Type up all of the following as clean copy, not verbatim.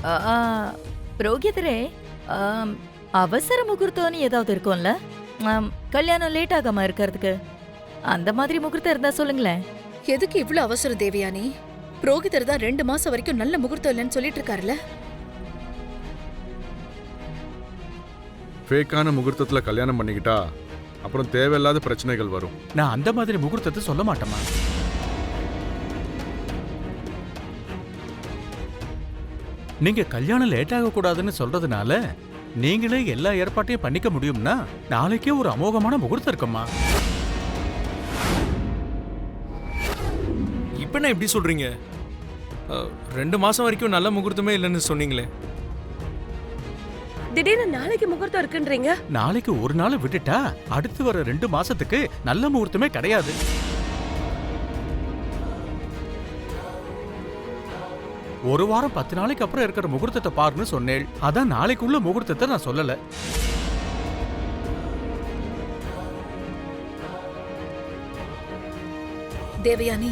ஆ, புரோகிதரே, ஆம், அவசர முகூர்த்தம்னு ஏதாவது இருக்கும்ல? கல்யாணம் லேட் ஆகாம இருக்கிறதுக்கு அந்த மாதிரி முகூர்த்தம் இருந்தா சொல்லுங்களேன். எதுக்கு இவ்ளோ அவசரம் தேவயானி? புரோகிதர் தான் 2 மாசம் வரைக்கும் நல்ல முகூர்த்தம் இல்லைன்னு சொல்லிட்டு இருக்காருல்ல. ஃபேக்கான முகூர்த்தத்துல கல்யாணம் பண்ணிக்கிட்டா அப்புறம் தேவையில்லாத பிரச்சனைகள் வரும். நான் அந்த மாதிரி முகூர்த்தத்தை சொல்ல மாட்டேமா. நீங்க கல்யாணம் லேட் ஆக கூடாதுன்னு சொல்றதுனால நீங்களே எல்லா ஏற்பாட்டையும் பண்ணிக்க முடியும்னா நாளைக்கே ஒரு அமோகமான முகூர்த்தம் இருக்குமா. இப்ப என்ன எப்படி சொல்றீங்க? 2 மாசம் வரைக்கும் நல்ல முகூர்த்தமே இல்லைன்னு சொன்னீங்களே. திடீர்னு நாளைக்கு முகூர்த்தம் இருக்குன்றீங்க. நாளைக்கு ஒரு நாள் விட்டுட்டா அடுத்து வர 2 மாசத்துக்கு நல்ல முகூர்த்தமே கிடையாது. ஒரு வாரம் 10 நாளைக்கு அப்புறம் இருக்கிற முகூர்த்தத்தை பாருன்னு சொன்னேன். அதான் நாளைக்குள்ள முகூர்த்தத்தை நான் சொல்லல. தேவயானி,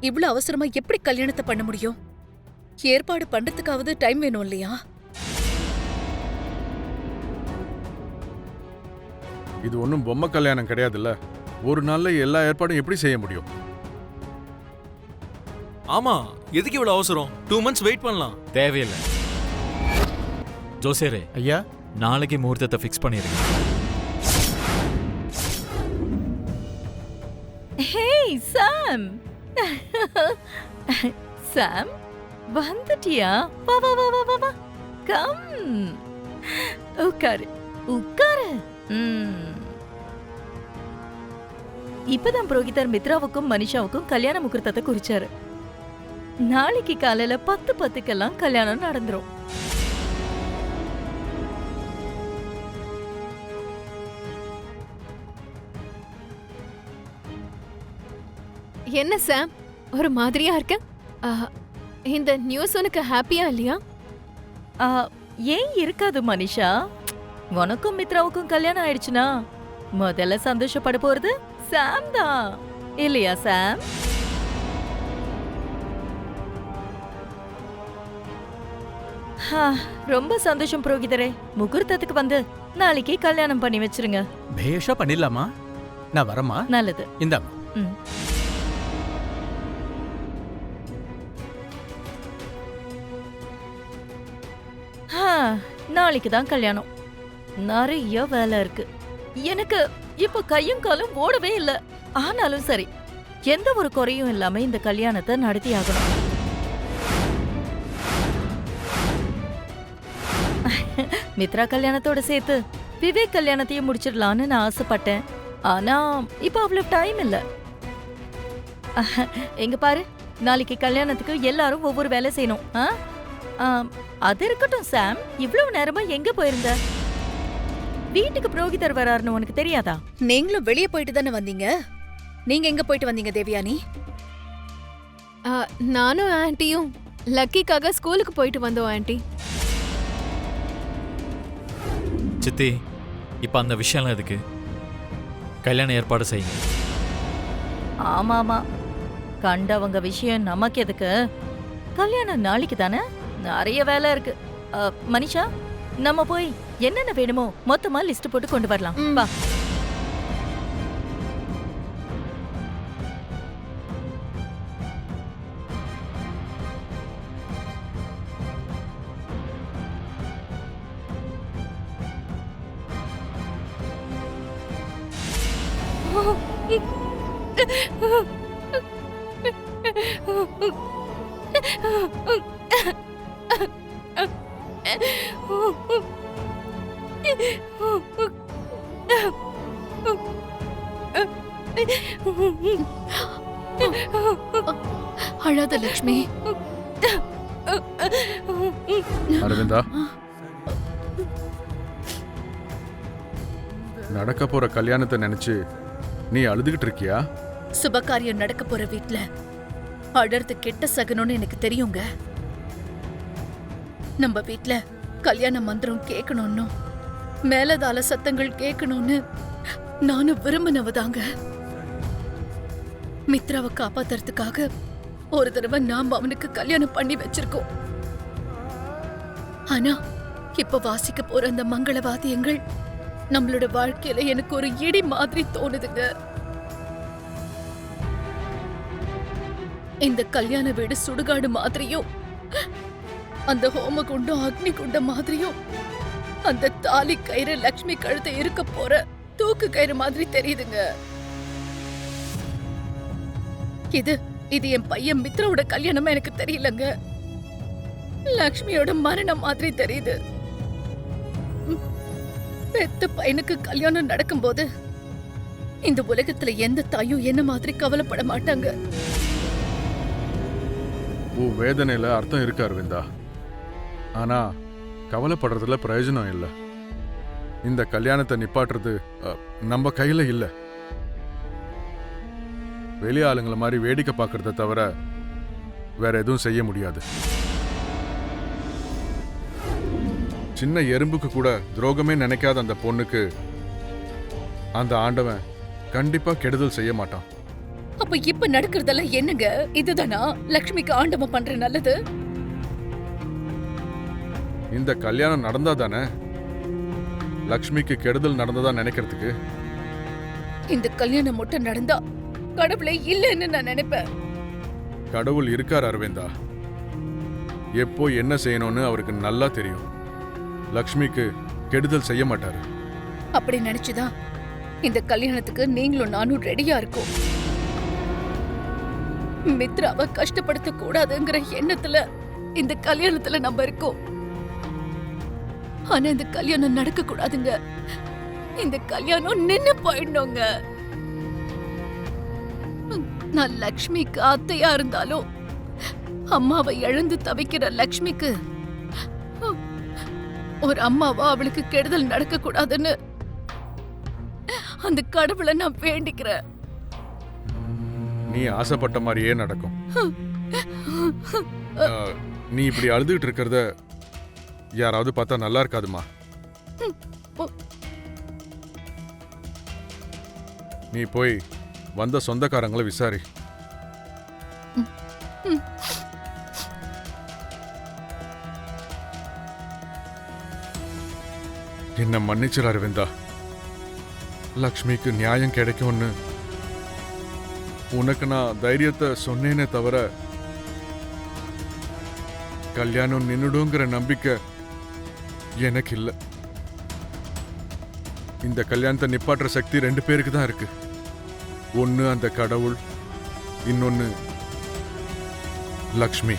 இவ்ளோ அவசரமா எப்படி கல்யாணத்தை பண்ண முடியும்? ஏற்பாடு பண்றதுக்காவது டைம் வேணும் இல்லையா? இது ஒன்றும் பொம்மை கல்யாணம் கிடையாதுல்ல. ஒரு நாள்ல எல்லா ஏற்பாடும் எப்படி செய்ய முடியும்? ஆமா, எதுக்கு இவ்வளவு அவசரம்? 2 months வெயிட் பண்ணலாம். தேவையில்லை. ஜோசியரே, ஐயா, நாளைக்கு முகூர்த்தத்தை ஃபிக்ஸ் பண்ணிருங்க. ஹேய் சாம், சாம் வந்துட்டியா? வா வா வா வா வா வா, கம் உட்காரு உட்காரு. இப்பதான் புரோகிதர் மித்ராவுக்கும் மனிஷாவுக்கும் கல்யாண முகூர்த்தத்தை குறிச்சாரு. நாளைக்கு காலையில 10:10க்கெல்லாம் கல்யாணம் நடந்துரும். என்ன சாம், ஒரு மாதிரியா இருக்க? இந்த நியூஸ் உனக்கு ஹாப்பியா இல்லையா? ஏன் இருக்காது மனிஷா? உனக்கும் மித்ராவுக்கும் கல்யாணம் ஆயிடுச்சுனா முதல்ல சந்தோஷப்பட போறது சாம் தான், இல்லையா சாம்? ரொம்ப சந்தோஷம் புரோகிதரே. முகூர்த்தத்துக்கு வந்து நாளைக்கு கல்யாணம் பண்ணி வச்சிருங்க. பேஷா பண்ணிடலாமா? நான் வரமா? நல்லது. இந்தாமா. நாளைக்கு தான் கல்யாணம். நிறைய வேலை இருக்கு எனக்கு. இப்ப கையும் காலும் ஓடவே இல்ல. ஆனாலும் சரி, எந்த ஒரு குறையும் இல்லாம இந்த கல்யாணத்தை நடத்தி ஆகணும். மித்ரா கல்யாணத்தோட சேர்த்து விவேக் கல்யாணத்தையும் முடிச்சிடலான்னு நான் ஆசைப்பட்டேன். ஆனா இப்ப அவ்வளவு டைம் இல்ல. எங்க பாரு, நாளைக்கு கல்யாணத்துக்கு எல்லாரும் ஒவ்வொரு வேலை செய்யணும். அது இருக்கட்டும் சாம், இவ்வளவு நேரமா எங்க போயிருந்த? வீட்டுக்கு புரோகிதர் வராருன்னு உனக்கு தெரியாதா? நீங்களும் வெளியே போயிட்டு தானே வந்தீங்க. நீங்க எங்க போயிட்டு வந்தீங்க தேவயானி? நானும் ஆன்ட்டியும் லக்கிக்காக ஸ்கூலுக்கு போயிட்டு வந்தோம் ஆன்ட்டி. சித்தி, இப்ப அந்த விஷயம்லாம் எதுக்கு? கல்யாண ஏற்பாடு செய்யுங்க. ஆமாமா, கண்டவங்க விஷயம் நமக்கு எதுக்கு? கல்யாணம் நாளைக்கு தானே, நிறைய வேலை இருக்கு. மனிஷா, நம்ம போய் என்னென்ன வேணுமோ மொத்தமா லிஸ்ட் போட்டு கொண்டு வரலாம். வா. அழாத லக்ஷ்மி. அரவிந்தா, நடக்க போற கல்யாணத்தை நினைச்சு நீ அழுதுகிட்டு இருக்கியா? சுபகாரியம் நடக்க போற வீட்ல அழறது கெட்ட சகனம்னு எனக்கு தெரியுங்க. நம்ம வீட்ல கல்யாண மந்திரம் கேட்கணும்னு, மேலதாள சத்தங்கள் கேட்கணும்னு நானும் விரும்பினவதாங்க. மித்ராவை காப்பாத்துறதுக்காக ஒரு தடவை நாம் அவனுக்கு கல்யாணம் பண்ணி வச்சிருக்கோம். ஆனா இப்ப வாசிக்க போற அந்த மங்கள வாத்தியங்கள் நம்மளோட வாழ்க்கையில எனக்கு ஒரு இடி மாதிரி தோணுதுங்க. இந்த கல்யாண வீடு சுடுகாடு மாதிரியும் அந்த ஹோம குண்டம் அக்னி குண்டம் மாதிரியும் அந்த தாலி கயிறு லக்ஷ்மி கழுத்தை இருக்க போற தூக்கு கயிறு மாதிரி தெரியுதுங்க. இது என் பையன் மித்ராவோட கல்யாணமா எனக்கு தெரியலங்க. லக்ஷ்மியோட மரணம் மாதிரி தெரியுது. பெத்த பையனுக்கு கல்யாணம் நடக்கும்போது இந்த உலகத்துல எந்த தாயும் என்ன மாதிரி கவலைப்பட மாட்டாங்க. உன் வேதனையில அர்த்தம் இருக்கு அரவிந்தா. ஆனா கவலைப்படுறதுல பிரயோஜனம் இல்லை. இந்த கல்யாணத்தை நிப்பாட்டுறது நம்ம கையில இல்ல. வெளி ஆளுங்களை மாதிரி வேடிக்கை பார்க்கறத தவிர வேற எதுவும் செய்ய முடியாது. சின்ன எறும்புக்கு கூட துரோகமே நினைக்காத அந்த பொண்ணுக்கு அந்த ஆண்டவன் கண்டிப்பா கெடுதல் செய்ய மாட்டான். அப்ப இப்ப நடக்கிறதெல்லாம் என்னங்க? இதுதானா லக்ஷ்மிக்கு ஆண்டவன் பண்ற நல்லது? இந்த கல்யாணம் நடந்தா தானே லக்ஷ்மிக்கு கெடுதல் நடந்ததா நினைக்கிறதுக்கு. இந்த கல்யாணம் மட்டும் நடந்தா கடவுளே இல்லைன்னு நான் நினைப்பேன். கடவுள் இருக்கார் அரவிந்தா. எப்போ என்ன செய்யணும்னு அவருக்கு நல்லா தெரியும். லக்ஷ்மிக்கு கெடுதல் செய்ய மாட்டாரு. அப்படி நினைச்சுதான் இந்த கல்யாணத்துக்கு நீங்களும் நானும் ரெடியா இருக்கோம். மித்ராவை கஷ்டப்படுத்த கூடாதுங்கிற எண்ணத்துல இந்த கல்யாணத்துல நம்ம இருக்கோம். ஆனா இந்த கல்யாணம் நடக்க கூடாதுங்க. இந்த கல்யாணம் நின்னு போயிடணுங்க. நான் லக்ஷ்மிக்கு அத்தையா இருந்தாலும் அம்மாவை இழந்து தவிக்கிற லக்ஷ்மிக்கு ஒரு அம்மாவா அவளுக்கு கெடுதல் நடக்க கூடாதுன்னு அந்த கடவுளை நான் வேண்டிக்கிறேன். நீ ஆசைப்பட்ட மாதிரியே நடக்கும். நீ இப்படி அழுதுகிட்டு இருக்கிறத யாராவது பார்த்தா நல்லா இருக்காதுமா. நீ போய் வந்த சொந்தக்காரங்களை விசாரி. என்ன மன்னிச்சிரு அரவிந்தா. லக்ஷ்மிக்கு நியாயம் கிடைக்கும்னு உனக்கு நான் தைரியத்தை சொன்னேனே தவிர கல்யாணம் நின்னுடுங்கிற நம்பிக்கை எனக்கு இல்ல. இந்த கல்யாணத்தை நிப்பாட்டுற சக்தி 2 பேருக்கு தான் இருக்கு. ஒன்னு அந்த கடவுள், இன்னொன்னு லக்ஷ்மி.